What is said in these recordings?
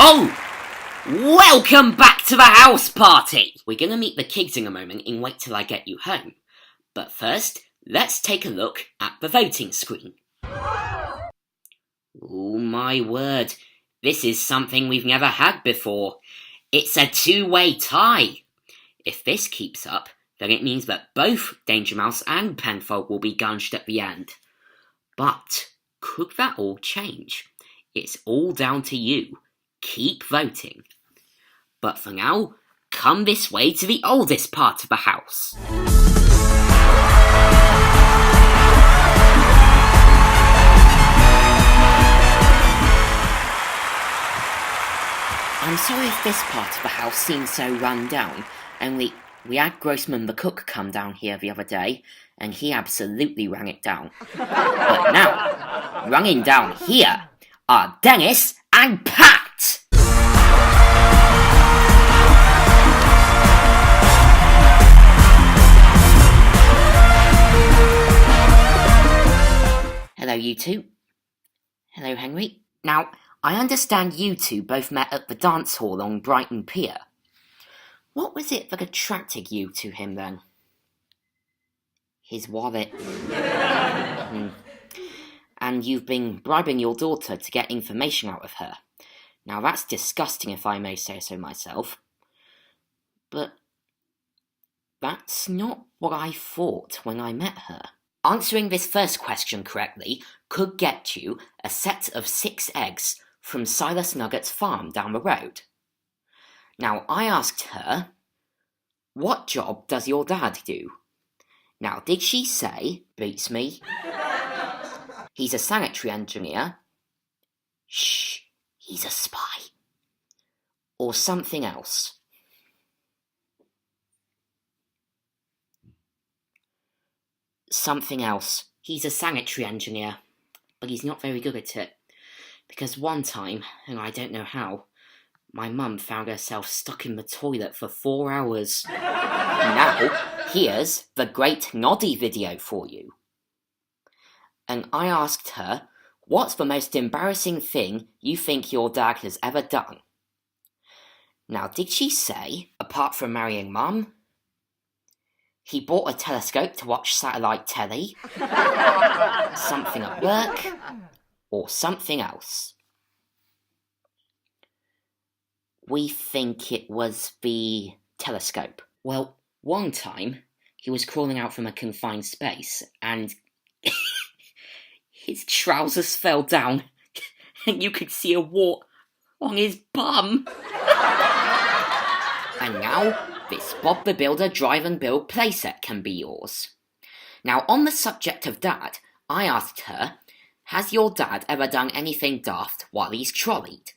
Oh! Welcome back to the house party! We're gonna meet the kids in a moment and wait till I get you home. But first, let's take a look at the voting screen. Oh my word, this is something we've never had before. It's a two-way tie. If this keeps up, then it means that both Danger Mouse and Penfold will be gunged at the end. But could that all change? It's all down to you. Keep voting. But for now, come this way to the oldest part of the house. I'm sorry if this part of the house seems so run down, and we had Grossman the cook come down here the other day, and he absolutely ran it down. But now, running down here are Dennis and Pat! Hello, you two. Hello, Henry. Now, I understand you two both met at the dance hall on Brighton Pier. What was it that attracted you to him then? His wallet. And you've been bribing your daughter to get information out of her. Now that's disgusting if I may say so myself. But that's not what I thought when I met her. Answering this first question correctly could get you a set of 6 eggs from Silas Nugget's farm down the road. Now, I asked her, what job does your dad do? Now, did she say, beats me, he's a sanitary engineer, shh, he's a spy, or something else? Something else. He's a sanitary engineer, but he's not very good at it. Because one time, and I don't know how, my mum found herself stuck in the toilet for 4 hours. Now, here's the Great Noddy video for you. And I asked her, what's the most embarrassing thing you think your dad has ever done? Now, did she say, apart from marrying Mum, he bought a telescope to watch satellite telly, something at work, or something else? We think it was the telescope. Well, one time, he was crawling out from a confined space, and his trousers fell down, and you could see a wart on his bum. And now, this Bob the Builder Drive and Build playset can be yours. Now, on the subject of Dad, I asked her, has your dad ever done anything daft while he's trolleyed?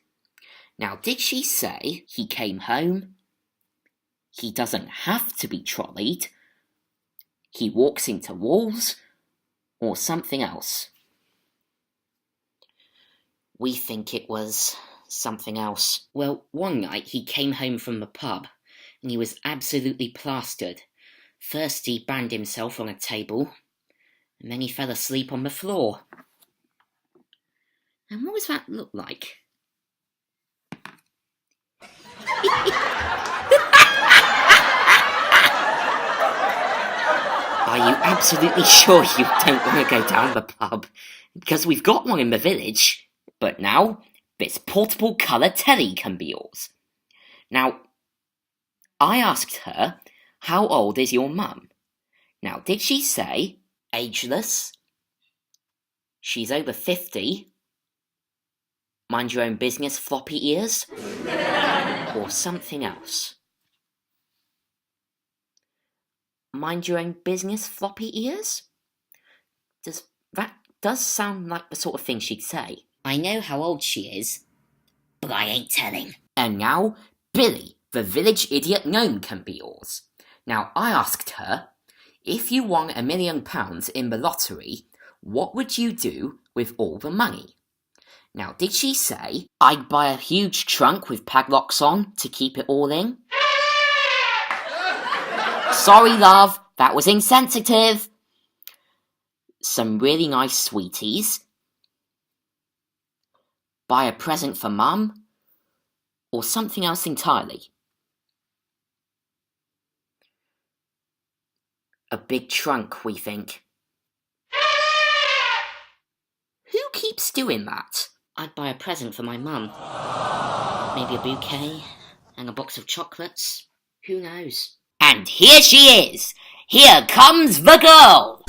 Now, did she say he came home, he doesn't have to be trolleyed, he walks into walls, or something else? We think it was something else. Well, one night he came home from the pub, and he was absolutely plastered. First he banged himself on a table, and then he fell asleep on the floor. And what does that look like? Are you absolutely sure you don't want to go down the pub? Because we've got one in the village, but now this portable colour telly can be yours. Now, I asked her, how old is your mum? Now, did she say, ageless? She's over 50? Mind your own business, floppy ears? Or something else? Mind your own business, floppy ears? That does sound like the sort of thing she'd say. I know how old she is, but I ain't telling. And now, Billy, the village idiot gnome, can be yours. Now, I asked her, if you won £1 million in the lottery, what would you do with all the money? Now, did she say, I'd buy a huge trunk with padlocks on to keep it all in? Sorry, love, that was insensitive. Some really nice sweeties. Buy a present for Mum, or something else entirely? A big trunk, we think. Who keeps doing that? I'd buy a present for my mum. Maybe a bouquet and a box of chocolates. Who knows? And here she is! Here comes the girl!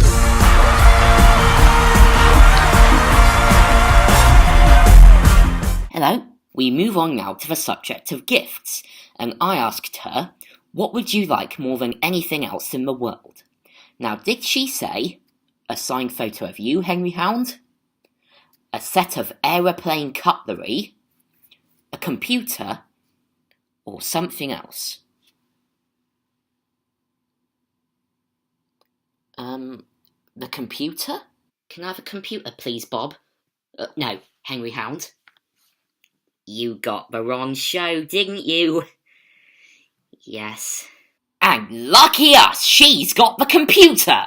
Hello. We move on now to the subject of gifts, and I asked her, what would you like more than anything else in the world? Now, did she say a signed photo of you, Henry Hound? A set of aeroplane cutlery? A computer? Or something else? The computer? Can I have a computer, please, Bob? No, Henry Hound. You got the wrong show, didn't you? Yes. And lucky us, she's got the computer!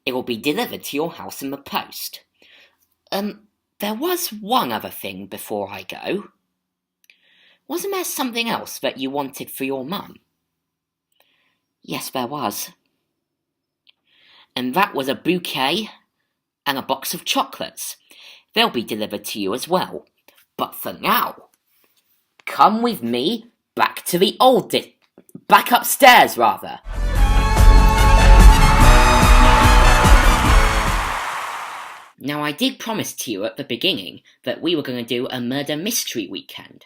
It will be delivered to your house in the post. There was one other thing before I go. Wasn't there something else that you wanted for your mum? Yes, there was. And that was a bouquet and a box of chocolates. They'll be delivered to you as well. But for now, come with me back to the back upstairs, rather. Now, I did promise to you at the beginning that we were going to do a murder mystery weekend.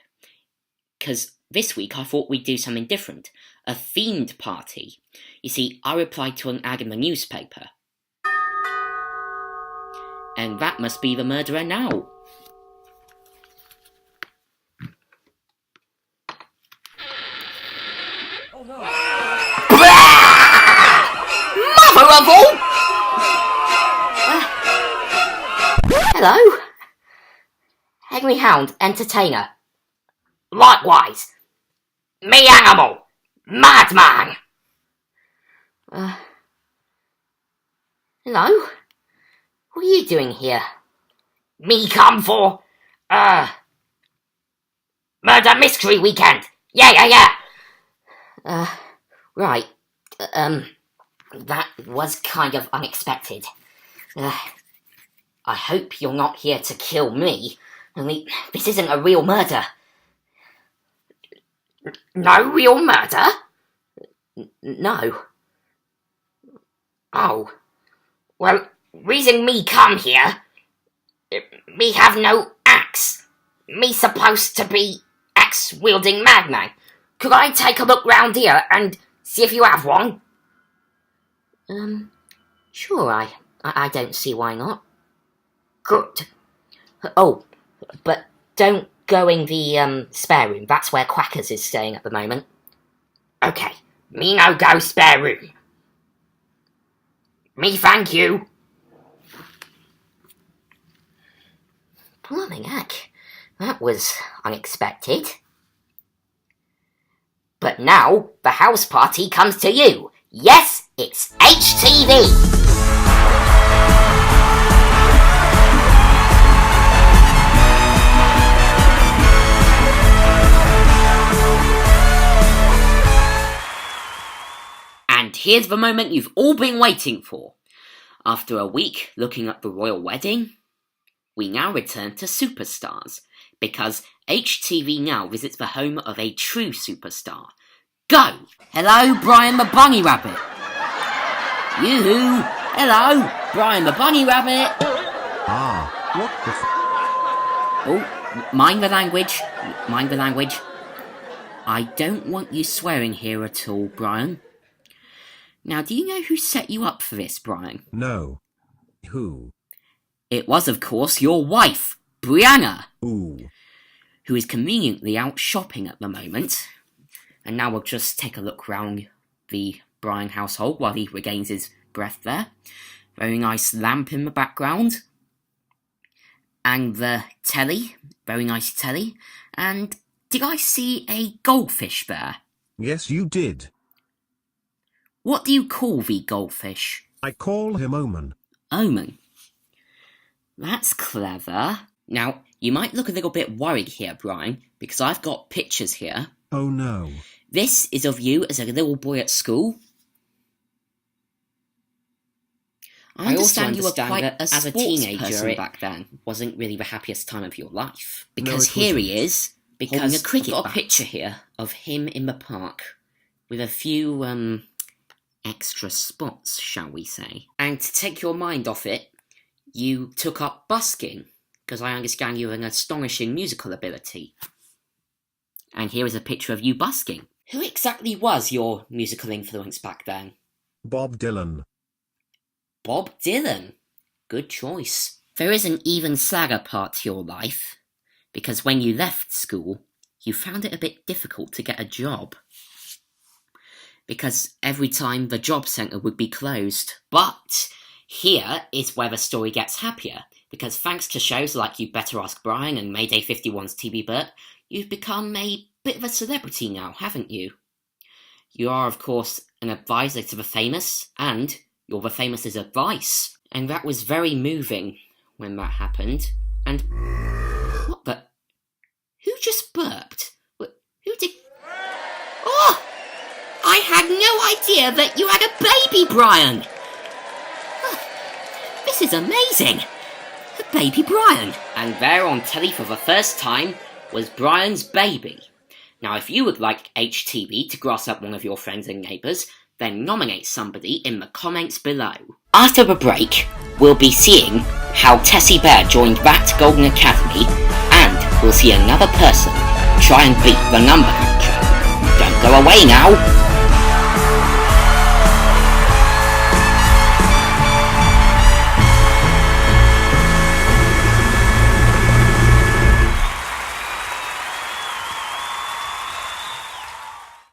Because this week I thought we'd do something different. A themed party. You see, I replied to an ad in the newspaper. And that must be the murderer now. Oh no. Mother of all! Hello? Henry Hound, entertainer. Likewise. Me animal. Madman. Hello? What are you doing here? Me come for, murder mystery weekend. Yeah. Right. That was kind of unexpected. I hope you're not here to kill me. Only, this isn't a real murder. No real murder? No. Oh. Well, reason me come here, me have no axe. Me supposed to be axe-wielding madman. Could I take a look round here and see if you have one? Sure, I don't see why not. Good. Oh, but don't go in the spare room. That's where Quackers is staying at the moment. Okay, me no go spare room. Me thank you. Blooming heck, that was unexpected. But now, the house party comes to you. Yes, it's HTV! And here's the moment you've all been waiting for. After a week looking at the royal wedding, we now return to superstars, because HTV now visits the home of a true superstar. Go! Hello, Brian the Bunny Rabbit! Yoo-hoo! Hello, Brian the Bunny Rabbit! What the Oh, mind the language. Mind the language. I don't want you swearing here at all, Brian. Now, do you know who set you up for this, Brian? No. Who? It was, of course, your wife, Brianna. Ooh. Who is conveniently out shopping at the moment. And now we'll just take a look round the Brian household while he regains his breath there. Very nice lamp in the background. And the telly. Very nice telly. And did I see a goldfish there? Yes, you did. What do you call the goldfish? I call him Omen. Omen. That's clever. Now, you might look a little bit worried here, Brian, because I've got pictures here. Oh no. This is of you as a little boy at school. I understand you were quite that as a teenager back then. Wasn't really the happiest time of your life. Because here he is, holding a cricket bat. I've got a picture here of him in the park, with a few, extra spots, shall we say. And to take your mind off it, you took up busking, because I understand you have an astonishing musical ability. And here is a picture of you busking. Who exactly was your musical influence back then? Bob Dylan. Bob Dylan? Good choice. There is an even sadder part to your life, because when you left school, you found it a bit difficult to get a job. Because every time the job centre would be closed. But here is where the story gets happier, because thanks to shows like You Better Ask Brian and Mayday 51's TV Bert, you've become a bit of a celebrity now, haven't you? You are, of course, an advisor to the famous, and you're the famous's advice. And that was very moving when that happened. And what the? Who just burped? Who did? Oh! I had no idea that you had a baby, Brian! This is amazing! A baby Brian! And there on telly for the first time was Brian's baby. Now, if you would like HTV to grass up one of your friends and neighbours, then nominate somebody in the comments below. After the break, we'll be seeing how Tessie Bear joined that Golden Academy, and we'll see another person try and beat the number cruncher. Don't go away now!